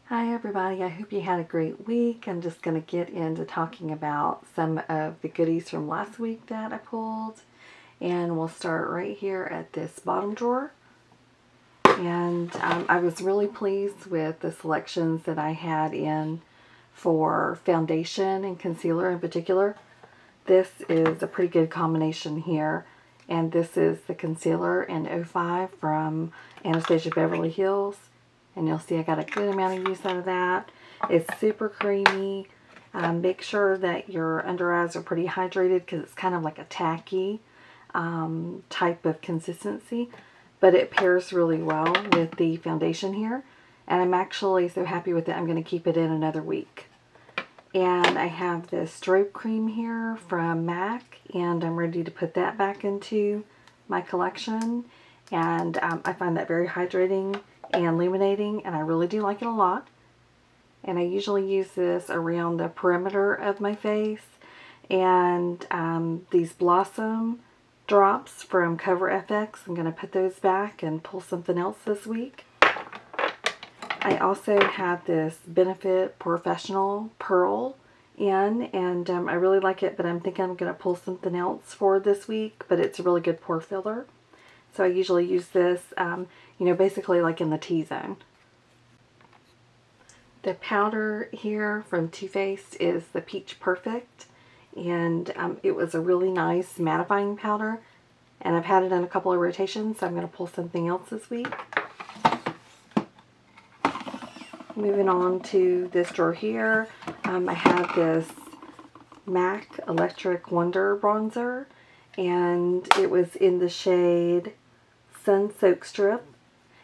Hi everybody, I hope you had a great week. I'm just going to get into talking about some of the goodies from last week that I pulled. And we'll start right here at this bottom drawer. And I was really pleased with the selections that I had in for foundation and concealer in particular. This is a pretty good combination here. And this is the concealer in 05 from Anastasia Beverly Hills. And you'll see I got a good amount of use out of that. It's super creamy. Make sure that your under eyes are pretty hydrated because it's kind of like a tacky type of consistency. But it pairs really well with the foundation here. And I'm actually so happy with it, I'm going to keep it in another week. And I have this strobe cream here from MAC. And I'm ready to put that back into my collection. And I find that very hydrating and illuminating, and I really do like it a lot. And I usually use this around the perimeter of my face. And these Blossom drops from Cover FX, I'm going to put those back and pull something else this week. I also have this Benefit Professional Pearl in, and I really like it, but I'm thinking I'm going to pull something else for this week, but it's a really good pore filler. So I usually use this, basically like in the T-zone. The powder here from Too Faced is the Peach Perfect. And it was a really nice mattifying powder. And I've had it in a couple of rotations, so I'm going to pull something else this week. Moving on to this drawer here, I have this MAC Electric Wonder Bronzer. And it was in the shade Sun Soak Strip.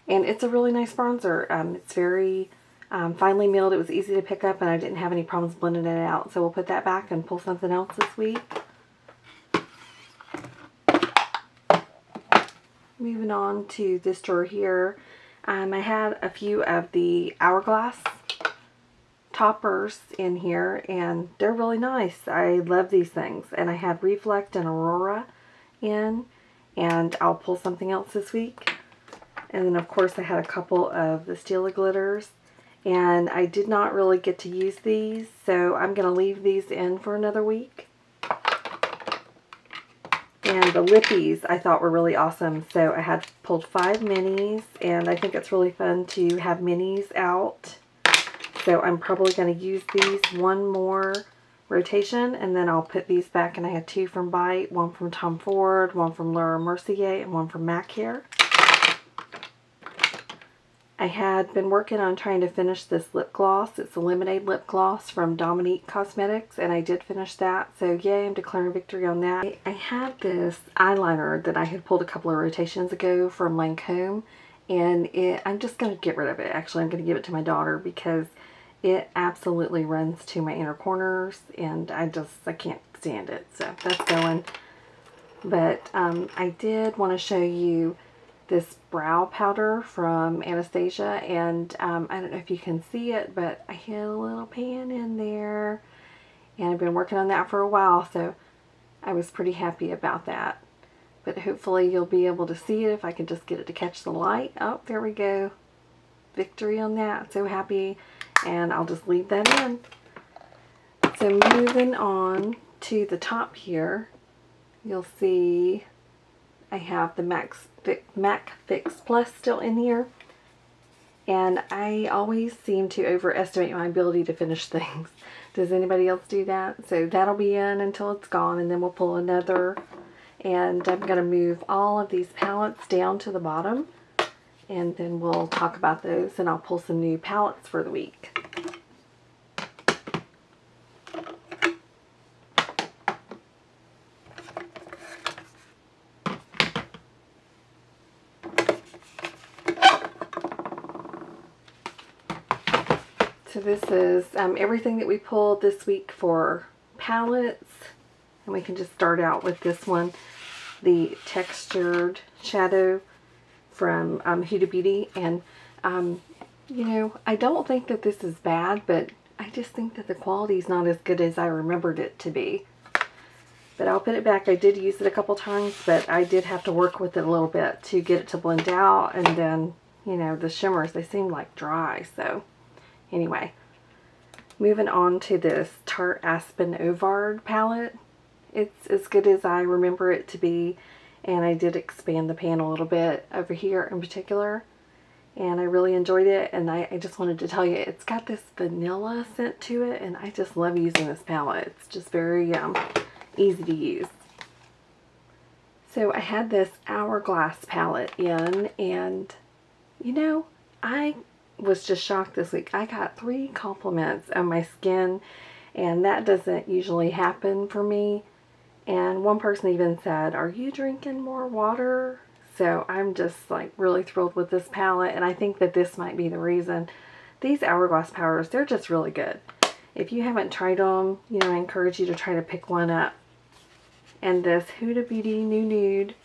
And it's a really nice bronzer. It's very finely milled. It was easy to pick up and I didn't have any problems blending it out. So we'll put that back and pull something else this week. Moving on to this drawer here. I had a few of the Hourglass toppers in here and they're really nice. I love these things. And I had Reflect and Aurora in, and I'll pull something else this week. And then of course I had a couple of the Stila Glitters, and I did not really get to use these, so I'm going to leave these in for another week. And the lippies I thought were really awesome, so I had pulled 5 minis, and I think it's really fun to have minis out. So I'm probably going to use these one more rotation, and then I'll put these back. And I had 2 from Bite, 1 from Tom Ford, 1 from Laura Mercier, and 1 from MAC here. I had been working on trying to finish this lip gloss. It's a Lemonade lip gloss from Dominique Cosmetics, and I did finish that, so yay, I'm declaring victory on that. I had this eyeliner that I had pulled a couple of rotations ago from Lancome, and I'm just going to get rid of it. Actually, I'm going to give it to my daughter because it absolutely runs to my inner corners, and I can't stand it, so that's going. But I did want to show you this brow powder from Anastasia, and I don't know if you can see it, but I had a little pan in there, and I've been working on that for a while, so I was pretty happy about that. But hopefully you'll be able to see it if I can just get it to catch the light. Oh, there we go. Victory on that. So happy. And I'll just leave that in. So moving on to the top here, you'll see I have the MAC Fix Plus still in here. And I always seem to overestimate my ability to finish things. Does anybody else do that? So that'll be in until it's gone, and then we'll pull another. And I'm going to move all of these palettes down to the bottom, and then we'll talk about those, and I'll pull some new palettes for the week. So this is everything that we pulled this week for palettes. And we can just start out with this one, the Textured Shadow from Huda Beauty. And, I don't think that this is bad, but I just think that the quality is not as good as I remembered it to be. But I'll put it back. I did use it a couple times, but I did have to work with it a little bit to get it to blend out. And then, the shimmers, they seem like dry. So, anyway, moving on to this Tarte Aspen Ovard palette. It's as good as I remember it to be, and I did expand the pan a little bit over here in particular, and I really enjoyed it. And I just wanted to tell you, it's got this vanilla scent to it, and I just love using this palette. It's just very easy to use. So I had this Hourglass palette in, and you know, I was just shocked this week. I got 3 compliments on my skin, and that doesn't usually happen for me. And one person even said, "Are you drinking more water?" So I'm just like really thrilled with this palette, and I think that this might be the reason. These Hourglass powders, they're just really good. If you haven't tried them, you know, I encourage you to try to pick one up. And this Huda Beauty New Nude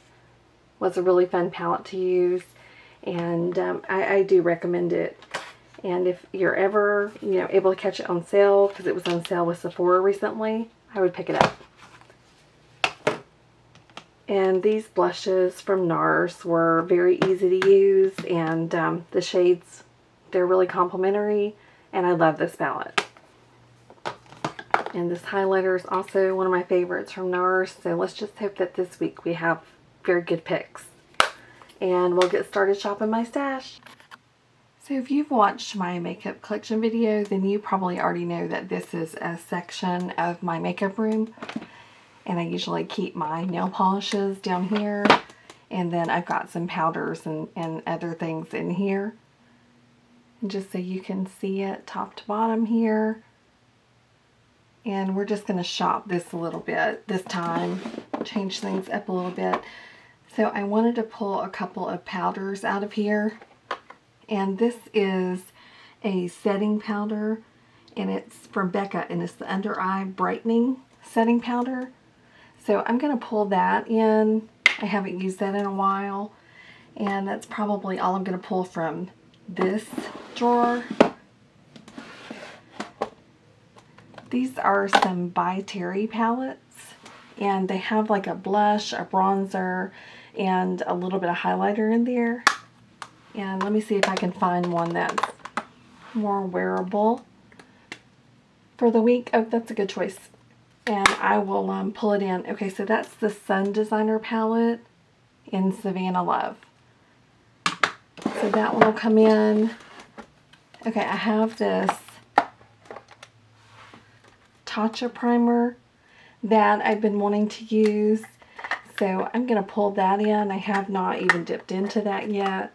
was a really fun palette to use, and I do recommend it. And if you're ever, you know, able to catch it on sale, because it was on sale with Sephora recently, I would pick it up. And these blushes from NARS were very easy to use, and the shades, they're really complimentary, and I love this palette. And this highlighter is also one of my favorites from NARS, so let's just hope that this week we have very good picks. And we'll get started shopping my stash. So if you've watched my makeup collection video, then you probably already know that this is a section of my makeup room. And I usually keep my nail polishes down here. And then I've got some powders and other things in here. And just so you can see it top to bottom here. And we're just going to shop this a little bit this time, change things up a little bit. So I wanted to pull a couple of powders out of here. And this is a setting powder, and it's from Becca, and it's the Under Eye Brightening Setting Powder. So I'm going to pull that in. I haven't used that in a while, and that's probably all I'm going to pull from this drawer. These are some By Terry palettes, and they have like a blush, a bronzer, and a little bit of highlighter in there. And let me see if I can find one that's more wearable for the week. Oh, that's a good choice. And I will pull it in. Okay, so that's the Sun Designer palette in Savannah Love. So that one will come in. Okay, I have this Tatcha primer that I've been wanting to use, so I'm going to pull that in. I have not even dipped into that yet,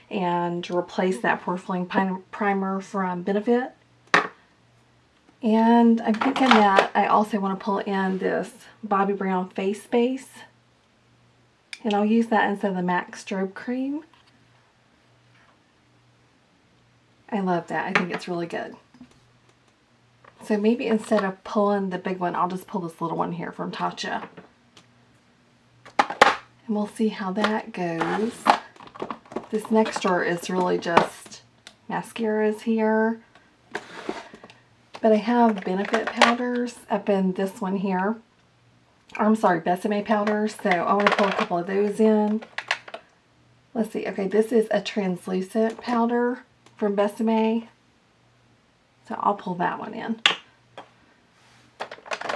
and replace that porcelain primer from Benefit. And I'm thinking that I also want to pull in this Bobbi Brown face base, and I'll use that instead of the MAC strobe cream. I love that. I think it's really good. So maybe instead of pulling the big one, I'll just pull this little one here from Tatcha. And we'll see how that goes. This next drawer is really just mascaras here. But I have Benefit powders up in this one here. I'm sorry, Besame powders. So I want to pull a couple of those in. Let's see. Okay, this is a translucent powder from Besame. So I'll pull that one in.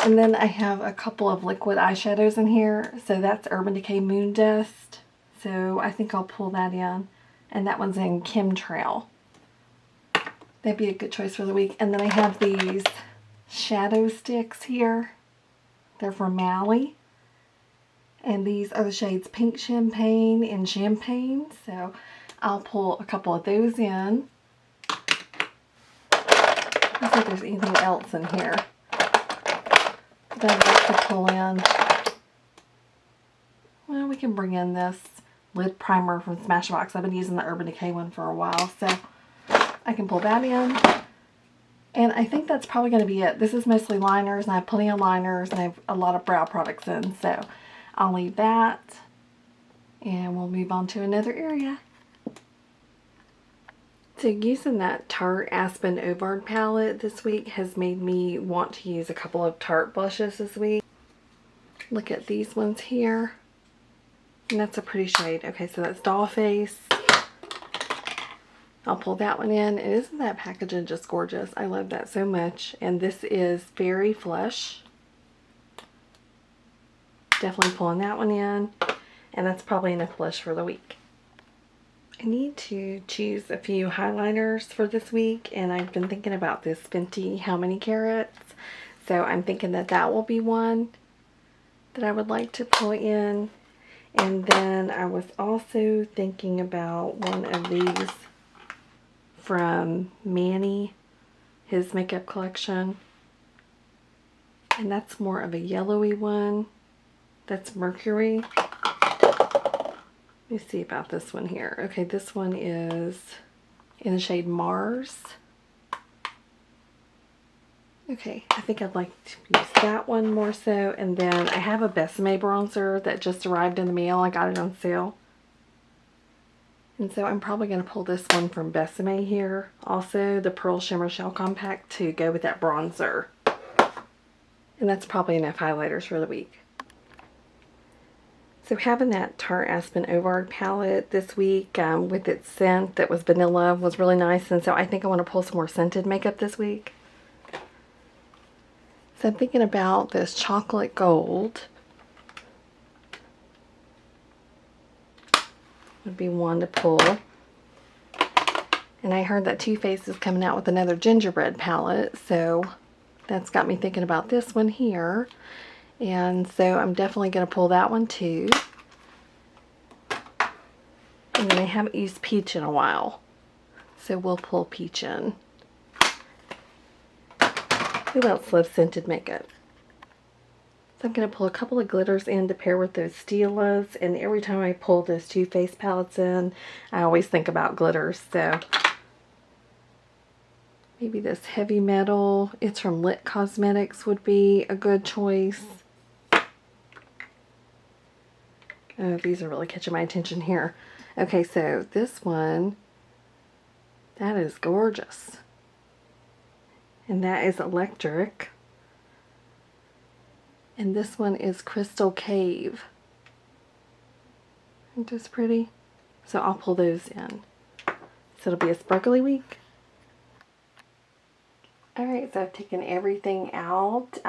And then I have a couple of liquid eyeshadows in here. So that's Urban Decay Moon Dust. So I think I'll pull that in. And that one's in Chemtrail. That'd be a good choice for the week. And then I have these shadow sticks here. They're from Mally. And these are the shades Pink Champagne and Champagne. So I'll pull a couple of those in. Let's see if there's anything else in here that I'd like to pull in. Well, we can bring in this lid primer from Smashbox. I've been using the Urban Decay one for a while, so I can pull that in. And I think that's probably going to be it. This is mostly liners, and I have plenty of liners, and I have a lot of brow products in, so I'll leave that. And we'll move on to another area. So using that Tarte Aspen Ovard palette this week has made me want to use a couple of Tarte blushes this week. Look at these ones here. And that's a pretty shade. Okay, so that's Doll Face. I'll pull that one in. And isn't that packaging just gorgeous? I love that so much. And this is Berry Flush. Definitely pulling that one in. And that's probably enough blush for the week. I need to choose a few highlighters for this week. And I've been thinking about this Fenty How Many Carats. So I'm thinking that that will be one that I would like to pull in. And then I was also thinking about one of these from Manny, his makeup collection. And that's more of a yellowy one. That's Mercury. Let me see about this one here. Okay, this one is in the shade Mars. Okay, I think I'd like to use that one more so. And then I have a Besame bronzer that just arrived in the mail. I got it on sale. And so I'm probably going to pull this one from Besame here. Also, the Pearl Shimmer Shell Compact to go with that bronzer. And that's probably enough highlighters for the week. So having that Tarte Aspen Ovard palette this week with its scent that was vanilla was really nice. And so I think I want to pull some more scented makeup this week. So I'm thinking about this chocolate gold. Would be one to pull. And I heard that Too Faced is coming out with another gingerbread palette. So that's got me thinking about this one here. And so I'm definitely going to pull that one too. And then I haven't used peach in a while. So we'll pull peach in. Who else loves scented makeup? So I'm going to pull a couple of glitters in to pair with those Stilas. And every time I pull those Too Faced palettes in, I always think about glitters. So maybe this Heavy Metal, it's from Lit Cosmetics, would be a good choice. Oh, these are really catching my attention here. Okay, so this one, that is gorgeous. And that is Electric. And this one is Crystal Cave. Isn't this pretty? So I'll pull those in. So it'll be a sparkly week. Alright, so I've taken everything out.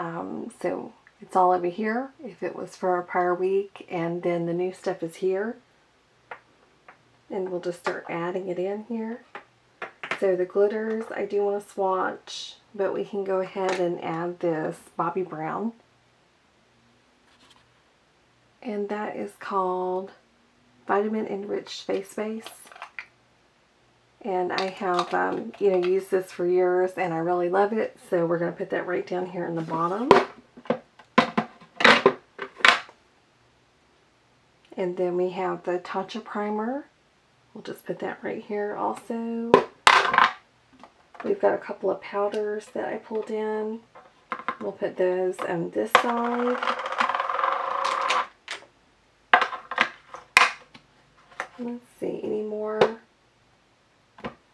So it's all over here if it was for a prior week. And then the new stuff is here. And we'll just start adding it in here. So the glitters, I do want to swatch, but we can go ahead and add this Bobbi Brown. And that is called Vitamin Enriched Face Base. And I have, used this for years and I really love it. So we're going to put that right down here in the bottom. And then we have the Tatcha Primer. We'll just put that right here also. We've got a couple of powders that I pulled in. We'll put those on this side. Let's see, any more?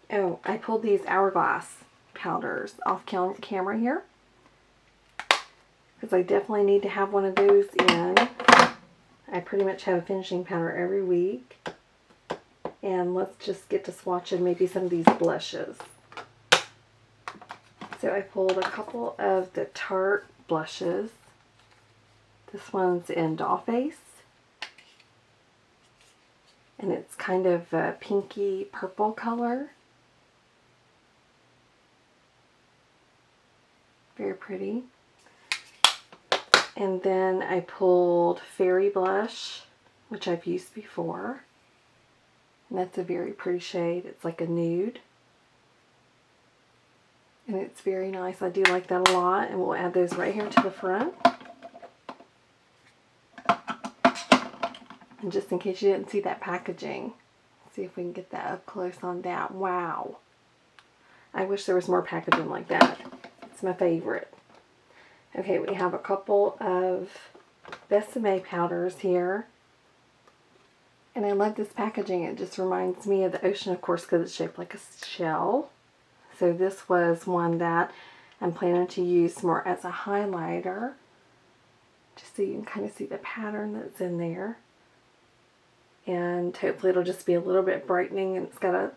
Oh, I pulled these Hourglass powders off camera here. Because I definitely need to have one of those in. I pretty much have a finishing powder every week. And let's just get to swatching maybe some of these blushes. So I pulled a couple of the Tarte blushes. This one's in Dollface. And it's kind of a pinky purple color. Very pretty. And then I pulled Fairy Blush, which I've used before. And that's a very pretty shade. It's like a nude. And it's very nice. I do like that a lot. And we'll add those right here to the front. And just in case you didn't see that packaging, let's see if we can get that up close on that. Wow. I wish there was more packaging like that. It's my favorite. Okay, we have a couple of Besame powders here. And I love this packaging. It just reminds me of the ocean, of course, because it's shaped like a shell. So this was one that I'm planning to use more as a highlighter. Just so you can kind of see the pattern that's in there. And hopefully it'll just be a little bit brightening, and it's got a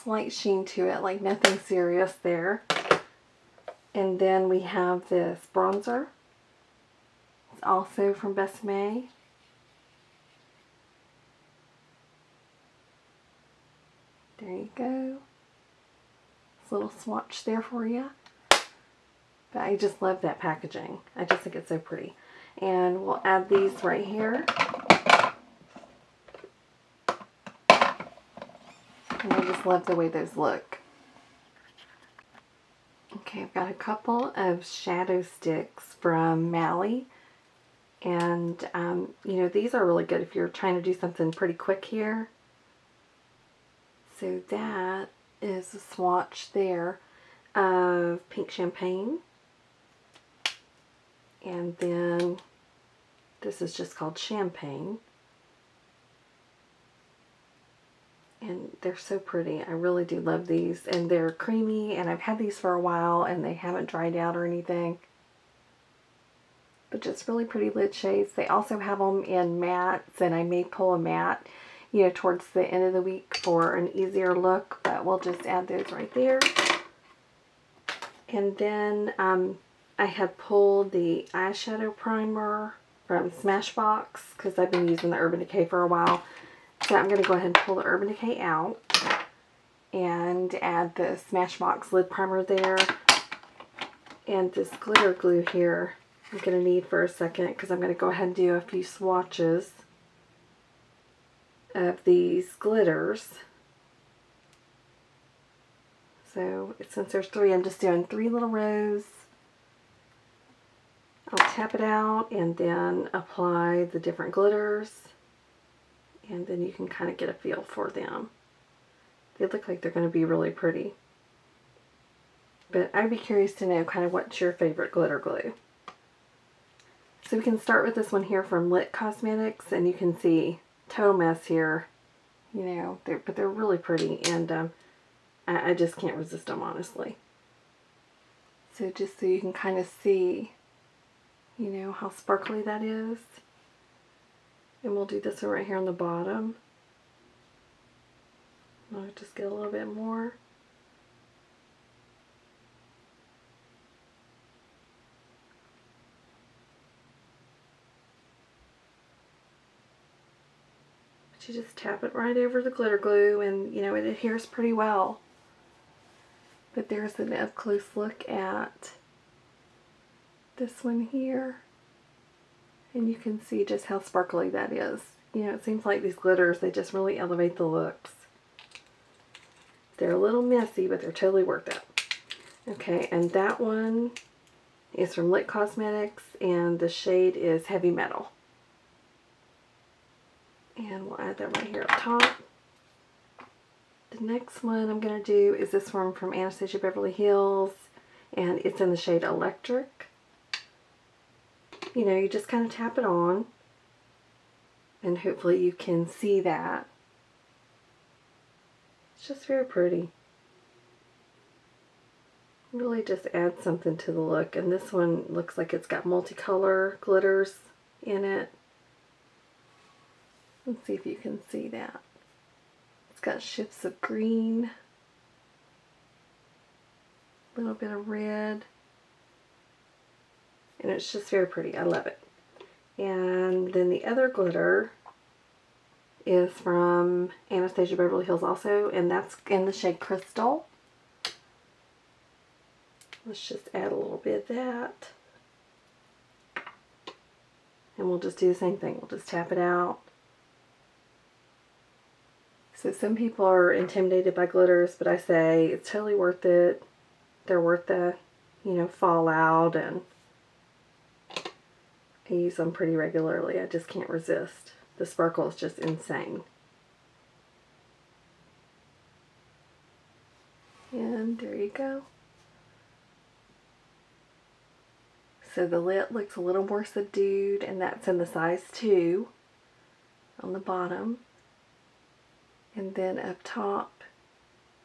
slight sheen to it, like nothing serious there. And then we have this bronzer. It's also from Besame. There you go. This little swatch there for you. But I just love that packaging. I just think it's so pretty. And we'll add these right here. And I just love the way those look. Okay, I've got a couple of shadow sticks from Mally. And, you know, these are really good if you're trying to do something pretty quick here. So that is a swatch there of Pink Champagne. And then this is just called Champagne. And they're so pretty. I really do love these. And they're creamy, and I've had these for a while and they haven't dried out or anything. But just really pretty lid shades. They also have them in mattes, and I may pull a matte, you know, towards the end of the week for an easier look, but we'll just add those right there. And then I had pulled the eyeshadow primer from Smashbox because I've been using the Urban Decay for a while. So I'm going to go ahead and pull the Urban Decay out and add the Smashbox lid primer there. And this glitter glue here I'm going to need for a second because I'm going to go ahead and do a few swatches of these glitters. So since there's 3, I'm just doing 3 little rows. I'll tap it out and then apply the different glitters, and then you can kind of get a feel for them. They look like they're going to be really pretty. But I'd be curious to know kind of what's your favorite glitter glue. So we can start with this one here from Lit Cosmetics, and you can see total mess here, you know, but they're really pretty, and I just can't resist them, honestly. So just so you can kind of see, you know, how sparkly that is. And we'll do this one right here on the bottom. I'll just get a little bit more. But you just tap it right over the glitter glue, and you know, it adheres pretty well. But there's an up close look at this one here. And you can see just how sparkly that is. You know, it seems like these glitters, they just really elevate the looks. They're a little messy, but they're totally worth it. Okay, and that one is from Lit Cosmetics, and the shade is Heavy Metal. And we'll add that right here up top. The next one I'm going to do is this one from Anastasia Beverly Hills, and it's in the shade Electric. You know, you just kind of tap it on, and hopefully you can see that. It's just very pretty. Really just adds something to the look, and this one looks like it's got multicolor glitters in it. Let's see if you can see that. It's got shifts of green, a little bit of red, and it's just very pretty. I love it. And then the other glitter is from Anastasia Beverly Hills also, and that's in the shade Crystal. Let's just add a little bit of that. And we'll just do the same thing. We'll just tap it out. So some people are intimidated by glitters, but I say it's totally worth it. They're worth the, you know, fallout, and I use them pretty regularly. I just can't resist. The sparkle is just insane. And there you go. So the lid looks a little more subdued, and that's in the size 2 on the bottom. And then up top,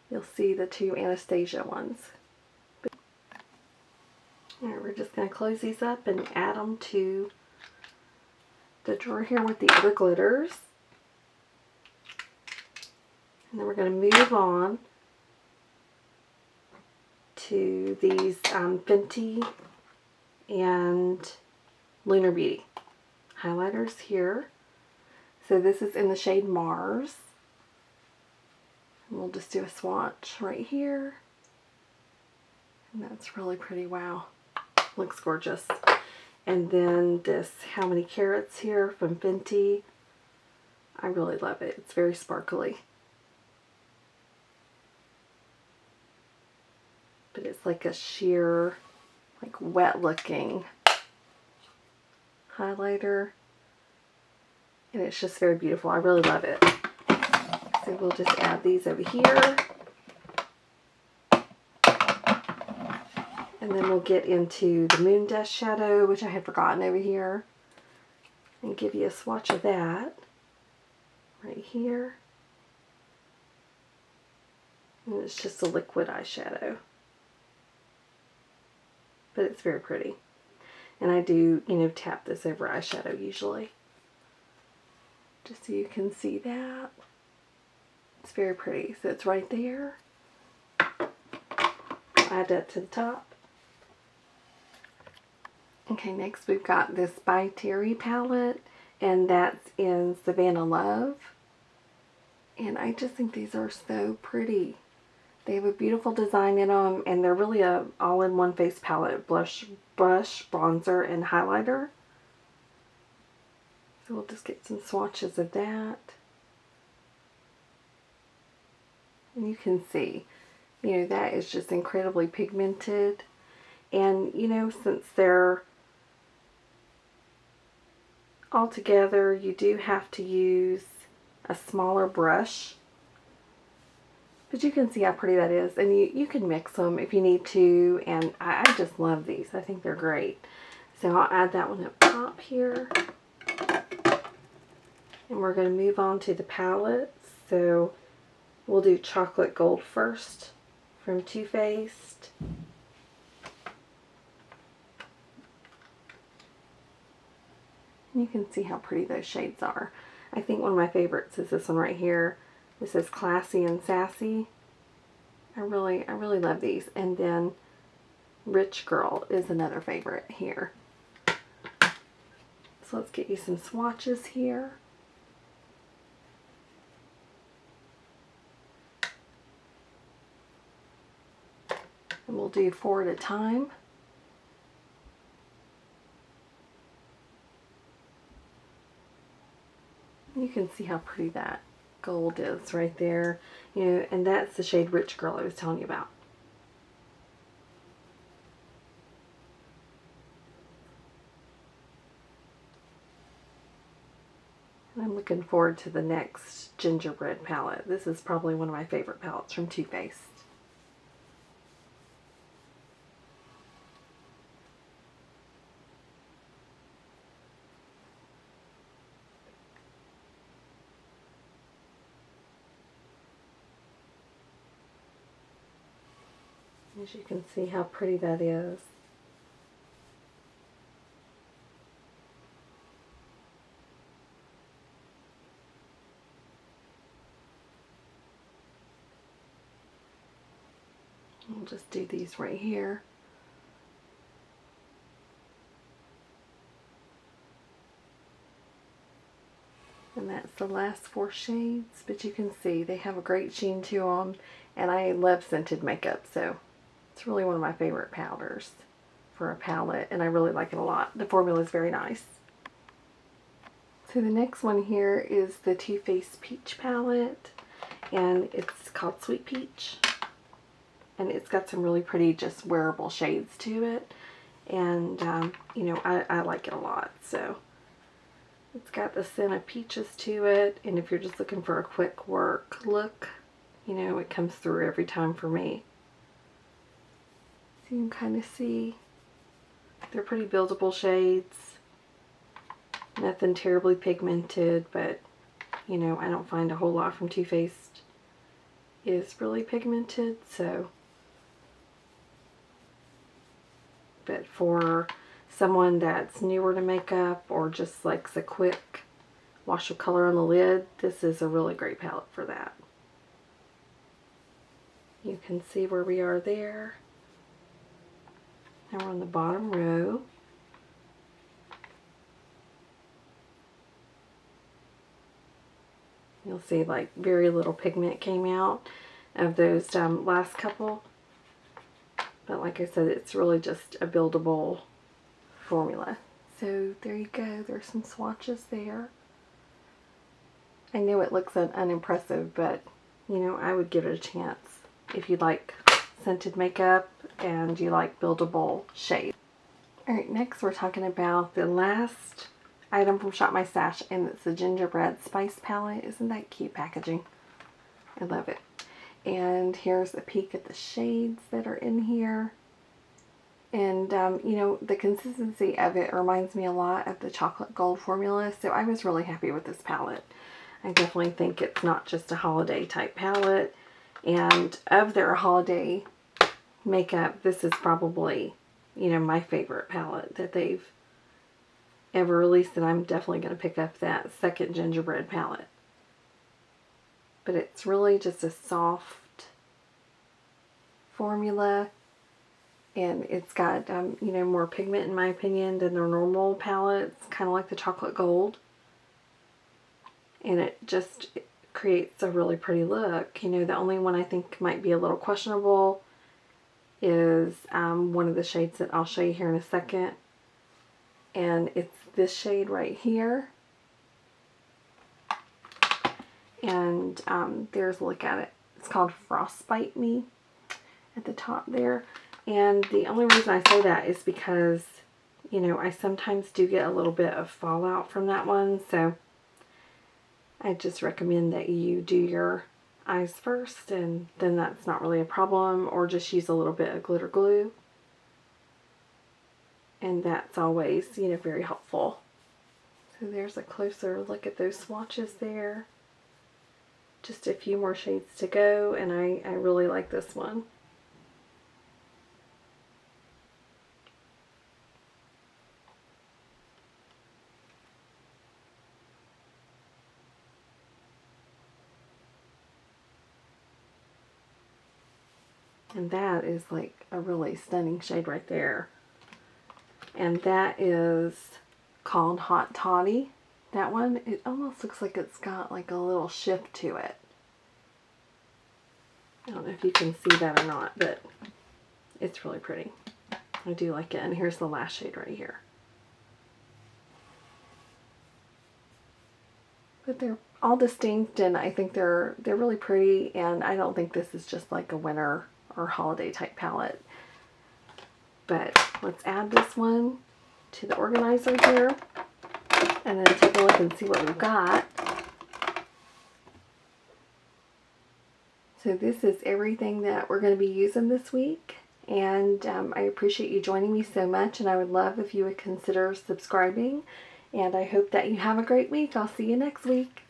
you'll see the 2 Anastasia ones. Alright, we're just going to close these up and add them to the drawer here with the other glitters. And then we're going to move on into these Fenty and Lunar Beauty highlighters here. So this is in the shade Mars. And we'll just do a swatch right here. And that's really pretty. Wow. Looks gorgeous. And then this How Many Carats here from Fenty. I really love it. It's very sparkly. But it's like a sheer, like wet looking highlighter. And it's just very beautiful. I really love it. So we'll just add these over here. And then we'll get into the Moon Dust shadow, which I had forgotten over here. And give you a swatch of that. Right here. And it's just a liquid eyeshadow. But it's very pretty. And I do, tap this over eyeshadow usually. Just so you can see that. It's very pretty. So it's right there. Add that to the top. Okay, next we've got this By Terry palette. And that's in Savannah Love. And I just think these are so pretty. They have a beautiful design in them, and they're really a all-in-one face palette, brush, bronzer, and highlighter. So we'll just get some swatches of that. And you can see, that is just incredibly pigmented. And, since they're all together, you do have to use a smaller brush. But you can see how pretty that is. And you can mix them if you need to. And I just love these. I think they're great. So I'll add that one up top here. And we're going to move on to the palettes. So we'll do Chocolate Gold first from Too Faced. And you can see how pretty those shades are. I think one of my favorites is this one right here. This is Classy and Sassy. I really love these. And then Rich Girl is another favorite here. So let's get you some swatches here. And we'll do 4 at a time. You can see how pretty that gold is right there. And that's the shade Rich Girl I was telling you about. And I'm looking forward to the next gingerbread palette. This is probably one of my favorite palettes from Too Faced. As you can see how pretty that is. We'll just do these right here. And that's the last 4 shades, but you can see they have a great sheen to them, and I love scented makeup, so it's really one of my favorite powders for a palette, and I really like it a lot. The formula is very nice. So the next one here is the Too Faced Peach palette, and it's called Sweet Peach. And it's got some really pretty just wearable shades to it, and I like it a lot. So it's got the scent of peaches to it, and if you're just looking for a quick work look, it comes through every time for me. So you can kind of see they're pretty buildable shades. Nothing terribly pigmented, but I don't find a whole lot from Too Faced is really pigmented, so. But for someone that's newer to makeup or just likes a quick wash of color on the lid, this is a really great palette for that. You can see where we are there. And we're on the bottom row. You'll see like very little pigment came out of those last couple. But like I said, it's really just a buildable formula. So there you go. There's some swatches there. I know it looks unimpressive, but you know, I would give it a chance if you like scented makeup and you like buildable shades. Alright, next we're talking about the last item from Shop My Stash, and it's the Gingerbread Spice Palette. Isn't that cute packaging? I love it. And here's a peek at the shades that are in here. And, you know, the consistency of it reminds me a lot of the Chocolate Gold formula, so I was really happy with this palette. I definitely think it's not just a holiday type palette. And of their holiday makeup, this is probably, you know, my favorite palette that they've ever released, and I'm definitely going to pick up that second gingerbread palette. But it's really just a soft formula, and it's got, you know, more pigment in my opinion than their normal palettes, kind of like the Chocolate Gold. And it just creates a really pretty look. You know, the only one I think might be a little questionable is one of the shades that I'll show you here in a second. And it's this shade right here. And there's a look at it. It's called Frostbite Me at the top there. And the only reason I say that is because, you know, I sometimes do get a little bit of fallout from that one. So I just recommend that you do your eyes first, and then that's not really a problem, or just use a little bit of glitter glue. And that's always, you know, very helpful. So there's a closer look at those swatches there. Just a few more shades to go, and I really like this one. And that is like a really stunning shade right there. And that is called Hot Toddy. That one, it almost looks like it's got like a little shift to it. I don't know if you can see that or not, but it's really pretty. I do like it. And here's the last shade right here. But they're all distinct, and I think they're really pretty, and I don't think this is just like a winter or holiday type palette. But let's add this one to the organizer here, and then take a look and see what we've got. So this is everything that we're going to be using this week, and I appreciate you joining me so much, and I would love if you would consider subscribing, and I hope that you have a great week. I'll see you next week.